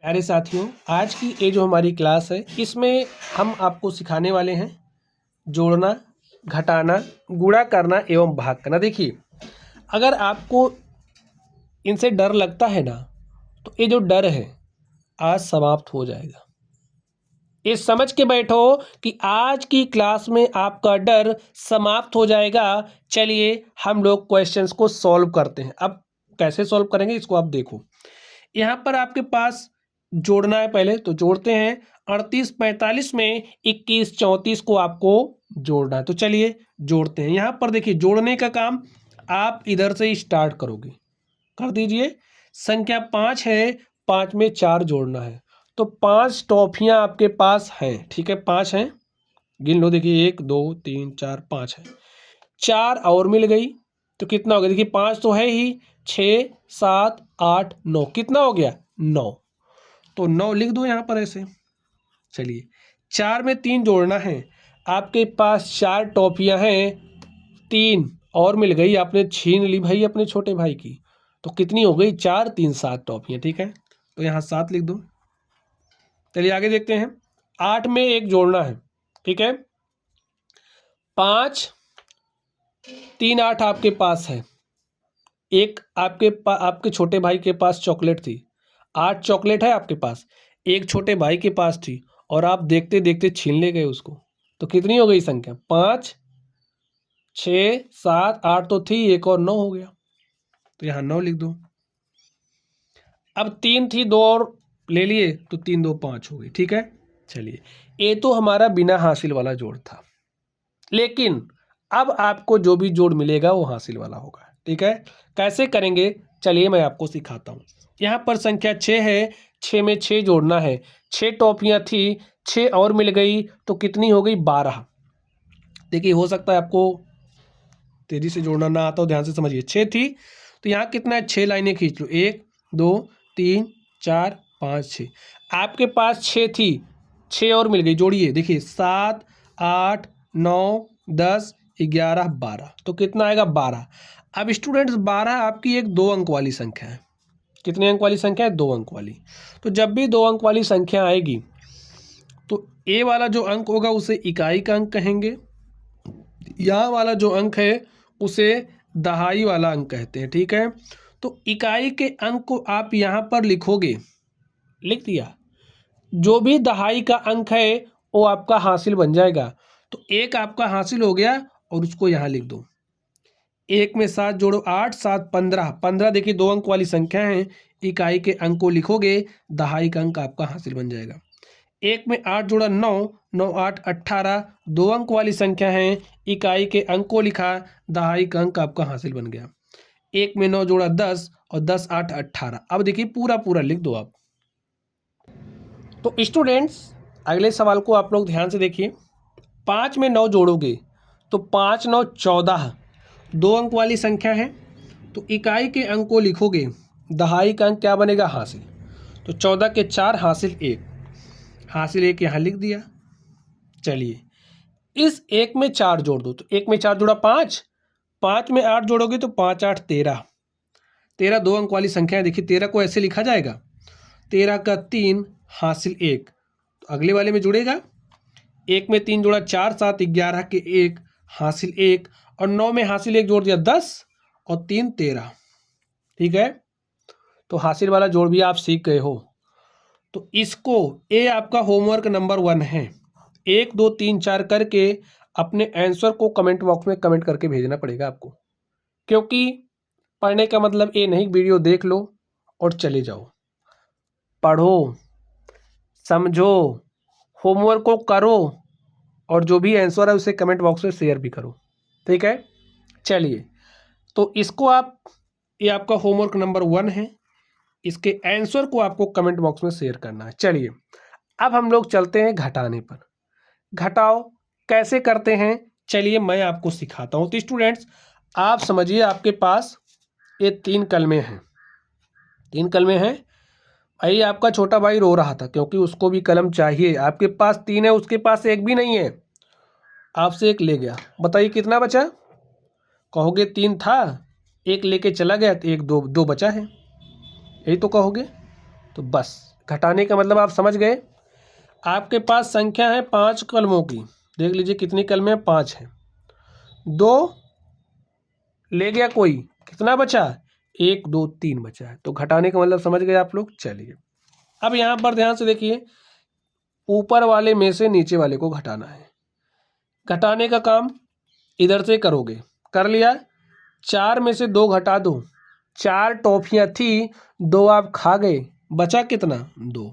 प्यारे साथियों, आज की ये जो हमारी क्लास है इसमें हम आपको सिखाने वाले हैं जोड़ना, घटाना, गुणा करना एवं भाग करना। देखिए, अगर आपको इनसे डर लगता है ना, तो ये जो डर है आज समाप्त हो जाएगा। ये समझ के बैठो कि आज की क्लास में आपका डर समाप्त हो जाएगा। चलिए हम लोग क्वेश्चंस को सॉल्व करते हैं। अब कैसे सॉल्व करेंगे इसको आप देखो। यहाँ पर आपके पास जोड़ना है, पहले तो जोड़ते हैं। 38 45 में 21 34 को आपको जोड़ना है, तो चलिए जोड़ते हैं। यहाँ पर देखिए, जोड़ने का काम आप इधर से ही स्टार्ट करोगे, कर दीजिए। संख्या 5 है, 5 में 4 जोड़ना है, तो 5 टॉफियाँ आपके पास हैं। ठीक है, 5 हैं, गिन लो। देखिए 1 2 3 4 5 है, 4 और मिल गई तो कितना हो गया? देखिए 5 तो है ही, 6 7 8 9, कितना हो गया? 9। तो 9 लिख दो यहाँ पर ऐसे। चलिए 4 में 3 जोड़ना है, आपके पास 4 टॉफियाँ हैं, 3 और मिल गई, आपने छीन ली भाई अपने छोटे भाई की, तो कितनी हो गई? 4 3 7 टॉफियाँ। ठीक है, तो यहाँ 7 लिख दो। चलिए आगे देखते हैं। 8 में 1 जोड़ना है, ठीक है। 5 3 8 आपके पास है, एक आपके छोटे भाई के पास चॉकलेट थी, 8 चॉकलेट है आपके पास, एक छोटे भाई के पास थी और आप देखते देखते छीन ले गए उसको, तो कितनी हो गई संख्या? 5 6 7 8 तो थी, एक और 9 हो गया, तो यहाँ 9 लिख दो। अब 3 थी, 2 और ले लिए, तो 3 2 5 हो गई। ठीक है, चलिए ये तो हमारा बिना हासिल वाला जोड़ था, लेकिन अब आपको जो भी जोड़ मिलेगा वो हासिल वाला होगा। ठीक है, कैसे करेंगे चलिए मैं आपको सिखाता हूँ। यहाँ पर संख्या 6 है, 6 में 6 जोड़ना है, 6 टॉफियाँ थी, 6 और मिल गई, तो कितनी हो गई? 12। देखिए हो सकता है आपको तेजी से जोड़ना ना आता हो, ध्यान से समझिए। 6 थी, तो यहाँ कितना है? 6 लाइनें खींच लो, 1 2 3 4 5 6। आपके पास 6 थी, 6 और मिल गई, जोड़िए। देखिए 7 8 9 10 11 12, तो कितना आएगा? 12। अब स्टूडेंट्स 12 आपकी एक 2 अंक वाली संख्या है। कितने अंक वाली संख्या है? 2 अंक वाली। तो जब भी 2 अंक वाली संख्या आएगी तो ए वाला जो अंक होगा उसे इकाई का अंक कहेंगे, यहाँ वाला जो अंक है उसे दहाई वाला अंक कहते हैं। ठीक है, तो इकाई के अंक को आप यहाँ पर लिखोगे, लिख दिया। जो भी दहाई का अंक है वो आपका हासिल बन जाएगा, तो 1 आपका हासिल हो गया और उसको यहाँ लिख दो। 1 में 7 जोड़ो, 8 7 15, 15 देखिए 2 अंक वाली संख्या है, इकाई के अंक को लिखोगे, दहाई का अंक आपका हासिल बन जाएगा। 1 में 8 जोड़ा 9, 9 8 18, 2 अंक वाली संख्या है, इकाई के अंक को लिखा, दहाई का अंक आपका हासिल बन गया। 1 में 9 जोड़ा 10 और 10 8 18। अब देखिए पूरा पूरा लिख दो आप। तो स्टूडेंट्स अगले सवाल को आप लोग ध्यान से देखिए। 5 में 9 जोड़ोगे तो 5 9 14, 2 अंक वाली संख्या है, तो इकाई के अंक को लिखोगे, दहाई का अंक क्या बनेगा? हासिल। तो 14 के 4 हासिल 1, हासिल 1 यहाँ लिख दिया। चलिए इस 1 में 4 जोड़ दो, तो 1 में 4 जोड़ा 5, 5 में 8 जोड़ोगे तो 5 8 13, 13 2 अंक वाली संख्या है। देखिए 13 को ऐसे लिखा जाएगा, 13 का 3 हासिल 1, तो अगले वाले में जुड़ेगा। 1 में 3 जोड़ा 4 7 11 के 1 हासिल 1, और 9 में हासिल 1 जोड़ दिया 10 और 3 13। ठीक है, तो हासिल वाला जोड़ भी आप सीख गए हो। तो इसको ये आपका होमवर्क नंबर 1 है। 1 2 3 4 करके अपने आंसर को कमेंट बॉक्स में कमेंट करके भेजना पड़ेगा आपको, क्योंकि पढ़ने का मतलब ये नहीं वीडियो देख लो और चले जाओ। पढ़ो, समझो, होमवर्क को करो, और जो भी आंसर है उसे कमेंट बॉक्स में शेयर भी करो। ठीक है, चलिए तो इसको आप, ये आपका होमवर्क नंबर 1 है, इसके आंसर को आपको कमेंट बॉक्स में शेयर करना है। चलिए अब हम लोग चलते हैं घटाने पर। घटाओ कैसे करते हैं चलिए मैं आपको सिखाता हूं। तो स्टूडेंट्स आप समझिए, आपके पास ये 3 कलमे हैं, 3 कलमे हैं। भाई आपका छोटा भाई रो रहा था क्योंकि उसको भी कलम चाहिए। आपके पास 3 है, उसके पास एक भी नहीं है, आपसे एक ले गया। बताइए कितना बचा? कहोगे 3 था, एक लेके चला गया, तो एक दो बचा है, यही तो कहोगे। तो बस घटाने का मतलब आप समझ गए। आपके पास संख्या है 5 कलमों की, देख लीजिए कितनी कलमें हैं, 5 हैं। 2 ले गया कोई, कितना बचा, 1 2 3 बचा है। तो घटाने का मतलब समझ गए आप लोग। चलिए अब यहाँ पर ध्यान से देखिए, ऊपर वाले में से नीचे वाले को घटाना है। घटाने का काम इधर से करोगे, कर लिया। 4 में से 2 घटा दो, 4 टॉफियाँ थी, 2 आप खा गए, बचा कितना, 2।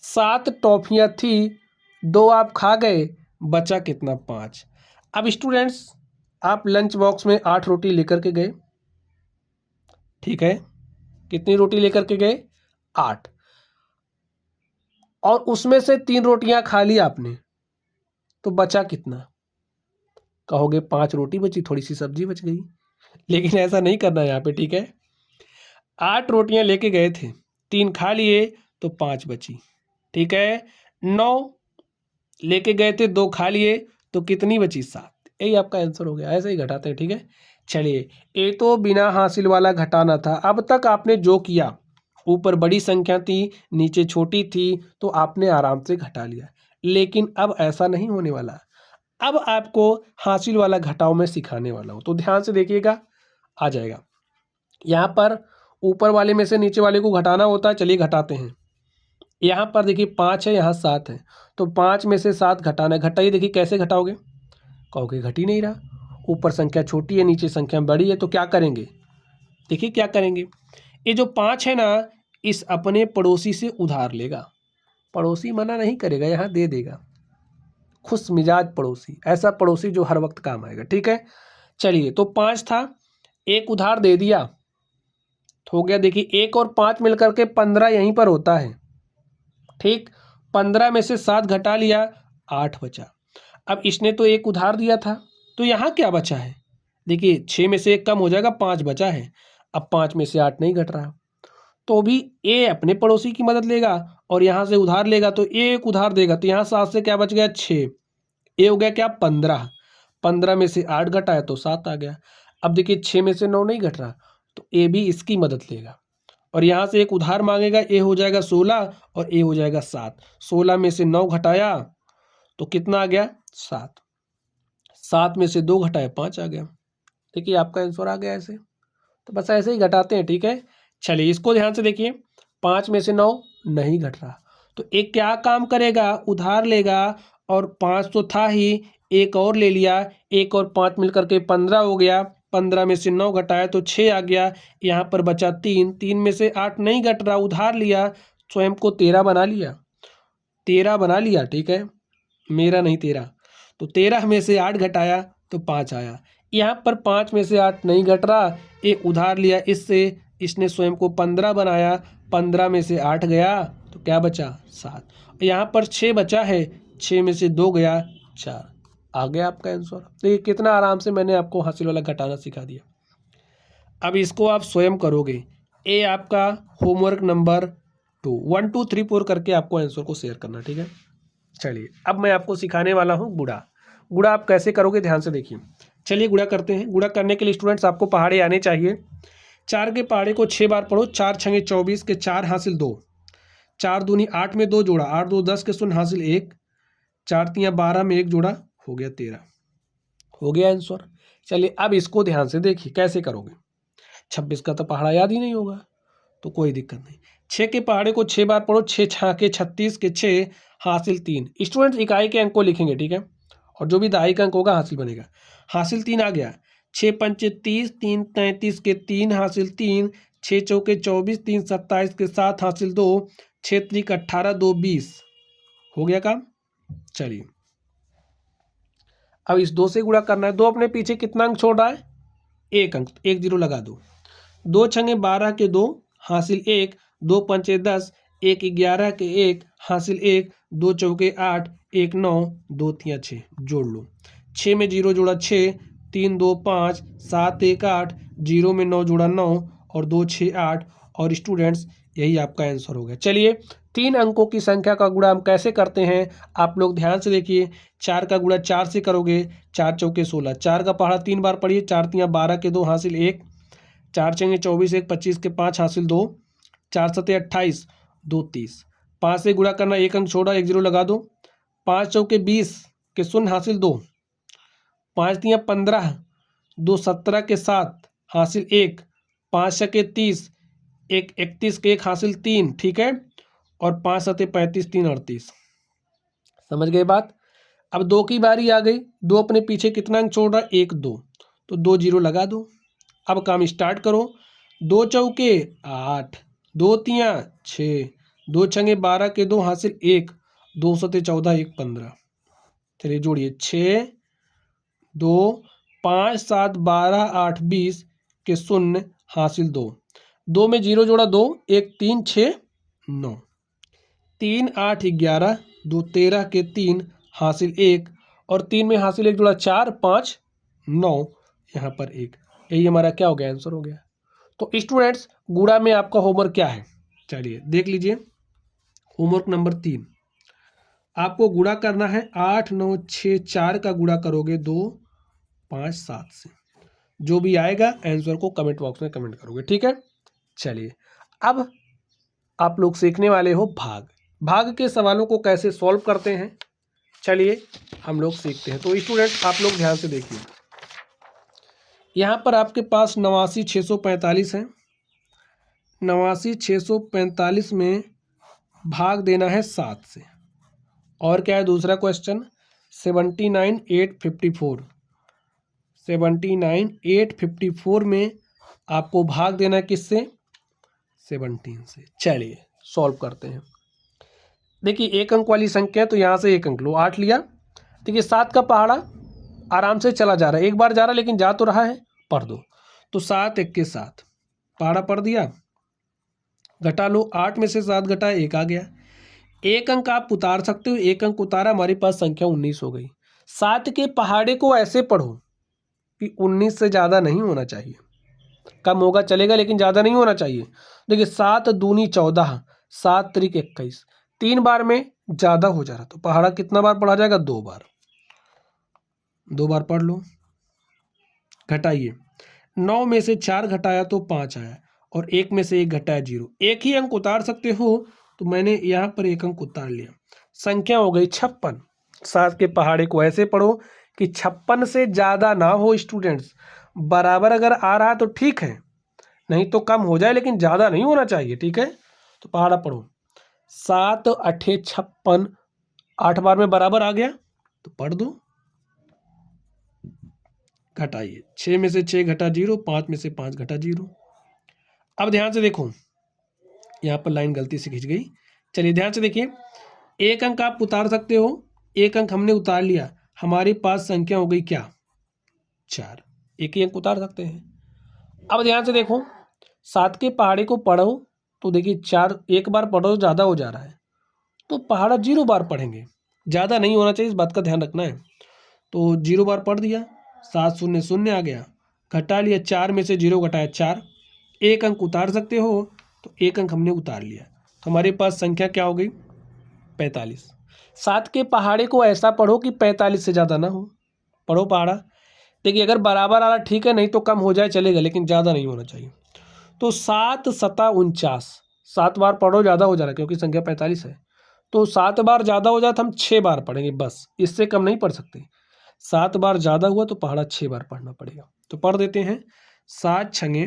7 टॉफियाँ थी, 2 आप खा गए, बचा कितना, 5। अब स्टूडेंट्स आप लंच बॉक्स में 8 रोटी लेकर के गए, ठीक है, कितनी रोटी लेकर के गए, 8, और उसमें से 3 रोटियां खा ली आपने, तो बचा कितना, कहोगे 5 रोटी बची, थोड़ी सी सब्जी बच गई। लेकिन ऐसा नहीं करना यहाँ पे, ठीक है। 8 रोटियां लेके गए थे, 3 खा लिए तो 5 बची, ठीक है। 9 लेके गए थे, 2 खा लिए तो कितनी बची, 7। यही आपका आंसर हो गया। ऐसे ही घटाते हैं, ठीक है। चलिए ये तो बिना हासिल वाला घटाना था। अब तक आपने जो किया, ऊपर बड़ी संख्या थी, नीचे छोटी थी, तो आपने आराम से घटा लिया। लेकिन अब ऐसा नहीं होने वाला। अब आपको हासिल वाला घटाव में सिखाने वाला हूँ, तो ध्यान से देखिएगा, आ जाएगा। यहाँ पर ऊपर वाले में से नीचे वाले को घटाना होता है, चलिए घटाते हैं। यहाँ पर देखिए 5 है, यहाँ 7 है, तो 5 में से 7 घटाना है। घटाइए, देखिए कैसे घटाओगे, कहोगे घट ही नहीं रहा, ऊपर संख्या छोटी है, नीचे संख्या बड़ी है, तो क्या करेंगे, देखिए क्या करेंगे। ये जो 5 है ना, इस अपने पड़ोसी से उधार लेगा। पड़ोसी मना नहीं करेगा, यहाँ दे देगा। खुश मिजाज पड़ोसी, ऐसा पड़ोसी जो हर वक्त काम आएगा, ठीक है। चलिए तो 5 था, एक उधार दे दिया, तो हो गया। देखिए 1 और 5 मिलकर के 15 यहीं पर होता है, ठीक। 15 में से 7 घटा लिया, 8 बचा। अब इसने तो एक उधार दिया था, तो यहाँ क्या बचा है, देखिए 6 में से 1 कम हो जाएगा, 5 बचा है। अब 5 में से 8 नहीं घट रहा, तो भी ए अपने पड़ोसी की मदद लेगा और यहाँ से उधार लेगा, तो एक उधार देगा, तो यहाँ 7 से क्या बच गया, 6। ए हो गया क्या, 15। 15 में से 8 घटाया तो 7 आ गया। अब देखिए 6 में से 9 नहीं घट रहा, तो ए भी इसकी मदद लेगा और यहाँ से एक उधार मांगेगा। ए हो जाएगा 16 और ए हो जाएगा 7। 16 में से 9 घटाया तो कितना आ गया, 7। 7 में से 2 घटाया, 5 आ गया। देखिए आपका आंसर आ गया ऐसे। तो बस ऐसे ही घटाते हैं, ठीक है। चलिए इसको ध्यान से देखिए, 5 में से 9 नहीं घट रहा, तो एक क्या काम करेगा, उधार लेगा, और 5 तो था ही, एक और ले लिया। 1 और 5 मिलकर के 15 हो गया। 15 में से 9 घटाया तो 6 आ गया। यहाँ पर बचा 3। 3 में से 8 नहीं घट रहा, उधार लिया, स्वयं को 13 बना लिया। 13 बना लिया, ठीक है, मेरा नहीं 13। तो 13 में से 8 घटाया तो 5 आया। यहाँ पर 5 में से 8 नहीं घट रहा, एक उधार लिया इससे, इसने स्वयं को 15 बनाया। 15 में से 8 गया तो क्या बचा, 7। यहाँ पर 6 बचा है, 6 में से 2 गया, 4 आ गया आपका आंसर। तो ये कितना आराम से मैंने आपको हासिल वाला घटाना सिखा दिया। अब इसको आप स्वयं करोगे। ये आपका होमवर्क नंबर 2, 1 2 3 4 करके आपको आंसर को शेयर करना, ठीक है। चलिए अब मैं आपको सिखाने वाला हूँ गुणा। गुणा आप कैसे करोगे, ध्यान से देखिए। चलिए गुणा करते हैं। गुणा करने के लिए स्टूडेंट्स आपको पहाड़े आने चाहिए। 4 के पहाड़े को 6 बार पढ़ो। 4 छंगे 24 के 4 हासिल 2, 4 दूनी 8 में 2 जोड़ा, 8 2 10 के शून्य हासिल 1, 4 तियाँ 12 में 1 जोड़ा, हो गया 13। हो गया आंसर। चलिए अब इसको ध्यान से देखिए कैसे करोगे। 26 का तो पहाड़ा याद ही नहीं होगा, तो कोई दिक्कत नहीं। 6 के पहाड़े को 6 बार पढ़ो। 6 छाके 36 के 6 हासिल 3। स्टूडेंट्स इकाई के अंक को लिखेंगे, ठीक है, और जो भी दहाई का अंक होगा हासिल बनेगा। हासिल 3 आ गया। 6 पंचे 30, 3 33 के 3 हासिल 3, 6 चौके 24, 3 27 के 7 हासिल 2, 6 त्रिक 18, 2 20। हो गया काम। चलिए अब इस 2 से गुणा करना है। 2 अपने पीछे कितना अंक छोड़ रहा है, 1 अंक, 1 0 लगा दो। 2 छंगे 12 के 2 हासिल 1, 2 पंचे 10, 1 11 के 1 हासिल 1, 2 चौके 8, 1 9, 2 तियाँ 6, जोड़ लो। 6 में 0 जोड़ा 6, 3 2 5, 7 1 8, 0 में 9 जोड़ा 9 और 2 6 8। और स्टूडेंट्स यही आपका आंसर हो गया। चलिए 3 अंकों की संख्या का गुणा हम कैसे करते हैं, आप लोग ध्यान से देखिए। 4 का गुणा 4 से करोगे, 4 चौके 16। 4 का पहाड़ा 3 बार पढ़िए। 4 तियाँ 12 के 2 हासिल 1, 4 छंगे 24, 1 25 के 5 हासिल 2, 4 सते 28 2 30। 5 से गुणा करना, एक अंक छोड़ा, एक जीरो लगा दो। 5 चौके 20 के शून्य हासिल 2, 5 तियाँ 15, 2 17 के 7 हासिल 1, 5 छके 30, 1 31 के 1 हासिल 3, ठीक है। और 5 सते 35, 3 38। समझ गए बात। अब 2 की बारी आ गई। 2 अपने पीछे कितना अंक छोड़ रहा है, 1 2, तो 2 जीरो लगा दो। अब काम स्टार्ट करो। 2 चौके 8, 2 तियाँ 6, 2 छंगे 12 के 2 हासिल 1, 2 सते 14, 1 15। चलिए जोड़िए, 6 2 5 7 12 8 20 के शून्य हासिल 2, 2 में जीरो जोड़ा 2, 1 3 6 9, 3 8 11, 2 13 के 3 हासिल 1, और 3 में हासिल 1 जोड़ा 4 5 9, यहाँ पर 1। यही हमारा क्या हो गया, आंसर हो गया। तो स्टूडेंट्स, गुणा में आपका होमवर्क क्या है, चलिए देख लीजिए। होमवर्क नंबर 3, आपको गुणा करना है 8 9 6 4 का गुणा करोगे 2 5 7 से। जो भी आएगा आंसर को कमेंट बॉक्स में कमेंट करोगे, ठीक है। चलिए अब आप लोग सीखने वाले हो भाग। भाग के सवालों को कैसे सॉल्व करते हैं, चलिए हम लोग सीखते हैं। तो स्टूडेंट्स आप लोग ध्यान से देखिए, यहाँ पर आपके पास 89 645 है। 89 645 में भाग देना है 7 से। और क्या है दूसरा क्वेश्चन, 79 854। 79 854 में आपको भाग देना है किससे, 17 से। चलिए सॉल्व करते हैं। देखिए एक अंक वाली संख्या है तो यहाँ से एक अंक लो, 8 लिया। देखिए 7 का पहाड़ा आराम से चला जा रहा है, एक बार जा रहा है लेकिन जा तो रहा है, पढ़ दो। तो 7 1 के 7 पहाड़ा पढ़ दिया, घटा लो, 8 में से 7 घटा 1 आ गया। एक अंक आप उतार सकते हो, एक अंक उतारा, हमारे पास संख्या 19 हो गई। 7 के पहाड़े को ऐसे पढ़ो कि 19 से ज़्यादा नहीं होना चाहिए, कम होगा चलेगा लेकिन ज़्यादा नहीं होना चाहिए। देखिए 7 दूनी 14, 7 त्रिक 21, 3 बार में ज़्यादा हो जा रहा, तो पहाड़ा कितना बार पढ़ा जाएगा, 2 बार। 2 बार पढ़ लो, घटाइए। 9 में से 4 घटाया तो 5 आया, और 1 में से 1 घटाया 0। एक ही अंक उतार सकते हो, तो मैंने यहाँ पर एक अंक उतार लिया, संख्या हो गई 56। 7 के पहाड़े को ऐसे पढ़ो कि 56 से ज़्यादा ना हो स्टूडेंट्स। बराबर अगर आ रहा तो ठीक है, नहीं तो कम हो जाए लेकिन ज़्यादा नहीं होना चाहिए, ठीक है। तो पहाड़ा पढ़ो, 7 8 56, 8 बार में बराबर आ गया तो पढ़ दो, घटाइए। 6 में से 6 घटा 0, 5 में से 5 घटा 0। अब ध्यान से देखो, यहाँ पर लाइन गलती से खिंच गई। चलिए ध्यान से देखिए, एक अंक आप उतार सकते हो, एक अंक हमने उतार लिया, हमारे पास संख्या हो गई क्या, 4। एक ही अंक उतार सकते हैं। अब ध्यान से देखो, 7 के पहाड़े को पढ़ो तो देखिए 4 एक बार पढ़ो ज़्यादा हो जा रहा है, तो पहाड़ा 0 बार पढ़ेंगे, ज़्यादा नहीं होना चाहिए, इस बात का ध्यान रखना है। तो 0 बार पढ़ दिया, 7 0 0 आ गया, घटा लिया, 4 में से 0 घटाया 4। एक अंक उतार सकते हो, तो एक अंक हमने उतार लिया, तो हमारे पास संख्या क्या हो गई, 45। 7 के पहाड़े को ऐसा पढ़ो कि 45 से ज़्यादा ना हो, पढ़ो पहाड़ा। देखिए अगर बराबर आ रहा ठीक है, नहीं तो कम हो जाए चलेगा, लेकिन ज़्यादा नहीं होना चाहिए। तो 7 7 49, 7 बार पढ़ो, ज़्यादा हो जा रहा है क्योंकि संख्या 45 है, तो 7 बार ज़्यादा हो जाए तो हम 6 बार पढ़ेंगे बस, इससे कम नहीं पढ़ सकते। 7 बार ज़्यादा हुआ तो पहाड़ा 6 बार पढ़ना पड़ेगा, तो पढ़ देते हैं। 7 छंगे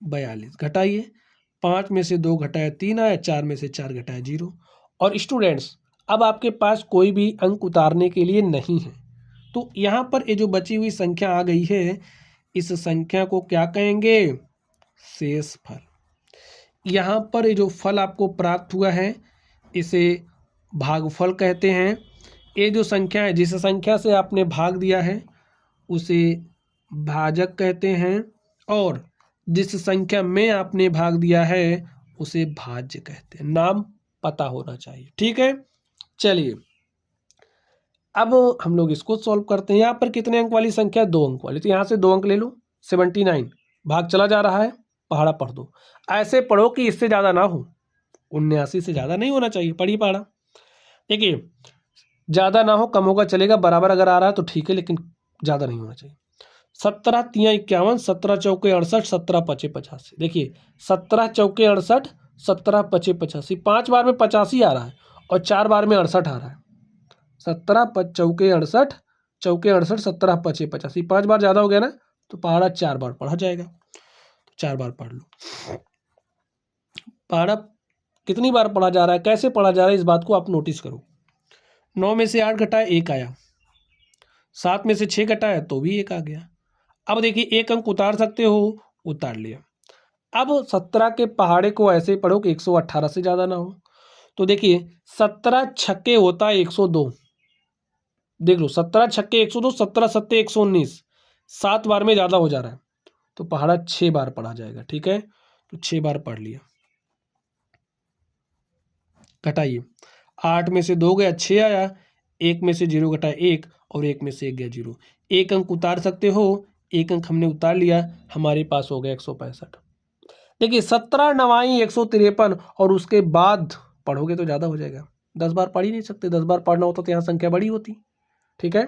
42, घटाइए, 5 में से 2 घटाया 3 आया, 4 में से 4 घटाया 0। और स्टूडेंट्स अब आपके पास कोई भी अंक उतारने के लिए नहीं है, तो यहाँ पर ये जो बची हुई संख्या आ गई है, इस संख्या को क्या कहेंगे, शेष फल। यहाँ पर ये जो फल आपको प्राप्त हुआ है इसे भागफल कहते हैं। ये जो संख्या है, जिस संख्या से आपने भाग दिया है उसे भाजक कहते हैं, और जिस संख्या में आपने भाग दिया है उसे भाज्य कहते हैं। नाम पता होना चाहिए, ठीक है। चलिए अब हम लोग इसको सॉल्व करते हैं। यहाँ पर कितने अंक वाली संख्या है, 2 अंक वाली, तो यहाँ से 2 अंक ले लो। 79 भाग चला जा रहा है, पहाड़ा पढ़ दो, ऐसे पढ़ो कि इससे ज़्यादा ना हो, 79 से ज़्यादा नहीं होना चाहिए, पढ़िए पहाड़ा। देखिए ज़्यादा ना हो, कम होगा चलेगा, बराबर अगर आ रहा है तो ठीक है, लेकिन ज़्यादा नहीं होना चाहिए। 17 तियाँ 51, 17 चौके 68, 17 पचे 85। देखिए 17 चौके 68, 17 पचे 85, 5 बार में 85 आ रहा है और 4 बार में 68 आ रहा है। 17 चौके 68, चौके 68, 17 पचे 85, 5 बार ज़्यादा हो गया ना, तो पहाड़ा 4 बार पढ़ा जाएगा। तो 4 बार पढ़ लो। पहाड़ा कितनी बार पढ़ा जा रहा है, कैसे पढ़ा जा रहा है, इस बात को आप नोटिस करो। 9 में से 8 घटाए 1 आया, 7 में से 6 घटाया तो भी 1 आ गया। अब देखिए 1 अंक उतार सकते हो, उतार लिया। अब 17 के पहाड़े को ऐसे पढ़ो कि 118 से ज़्यादा ना हो। तो देखिए 17 छक्के होता है 102, देख लो 17 छक्के 102, 17 सत्ते 119, 7 बार में ज़्यादा हो जा रहा है, तो पहाड़ा 6 बार पढ़ा जाएगा। ठीक है, तो 6 बार पढ़ लिया। घटाइए, 8 में से 2 गया 6 आया, 1 में से 0 घटाया 1 और 1 में से 1 गया 0। 1 अंक उतार सकते हो, 1 अंक हमने उतार लिया, हमारे पास हो गया 165। देखिए 17 9 153 और उसके बाद पढ़ोगे तो ज़्यादा हो जाएगा। 10 बार पढ़ ही नहीं सकते, 10 बार पढ़ना होता तो यहाँ संख्या बड़ी होती। ठीक है,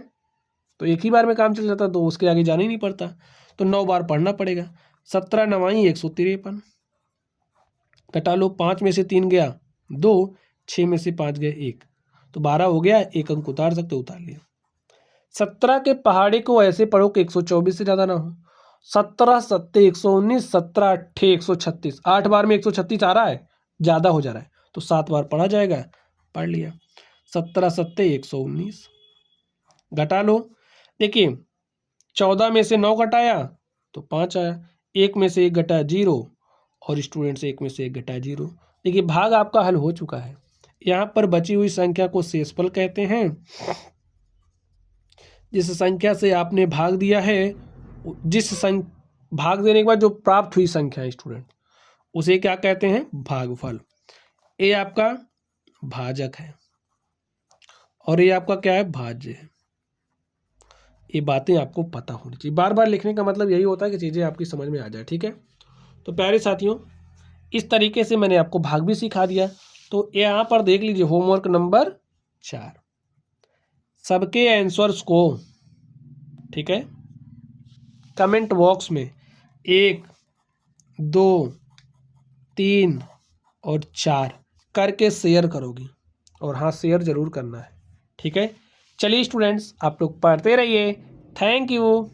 तो एक ही बार में काम चल जाता, तो उसके आगे जाना ही नहीं पड़ता, तो 9 बार पढ़ना पड़ेगा। 17 9 153, घटा लो, 5 में से 3 गया 2, 6 में से 5 गए 1, तो 12 हो गया। 1 अंक उतार सकते, उतार लिया। 17 के पहाड़े को ऐसे पढ़ो कि 124 से ज़्यादा ना हो। 17 सत्ते 119, 17 अट्ठे 136, 8 बार में 136 आ रहा है, ज़्यादा हो जा रहा है, तो 7 बार पढ़ा जाएगा, पढ़ लिया। 17 सत्ते 119, घटा लो। देखिए 14 में से 9 घटाया तो 5 आया, 1 में से 1 घटाया 0 और स्टूडेंट से 1 में से 1 घटाया 0। देखिए भाग आपका हल हो चुका है। यहाँ पर बची हुई संख्या को शेषफल कहते हैं। जिस संख्या से आपने भाग दिया है, भाग देने के बाद जो प्राप्त हुई संख्या है स्टूडेंट, उसे क्या कहते हैं, भागफल। ये आपका भाजक है और ये आपका क्या है, भाज्य है। ये बातें आपको पता होनी चाहिए। बार बार लिखने का मतलब यही होता है कि चीज़ें आपकी समझ में आ जाए। ठीक है, तो प्यारे साथियों, इस तरीके से मैंने आपको भाग भी सिखा दिया। तो यहाँ पर देख लीजिए होमवर्क नंबर 4, सबके आंसर्स को, ठीक है, कमेंट बॉक्स में 1 2 3 और 4 करके शेयर करोगी, और हाँ शेयर ज़रूर करना है। ठीक है, चलिए स्टूडेंट्स, आप लोग पढ़ते रहिए। Thank you.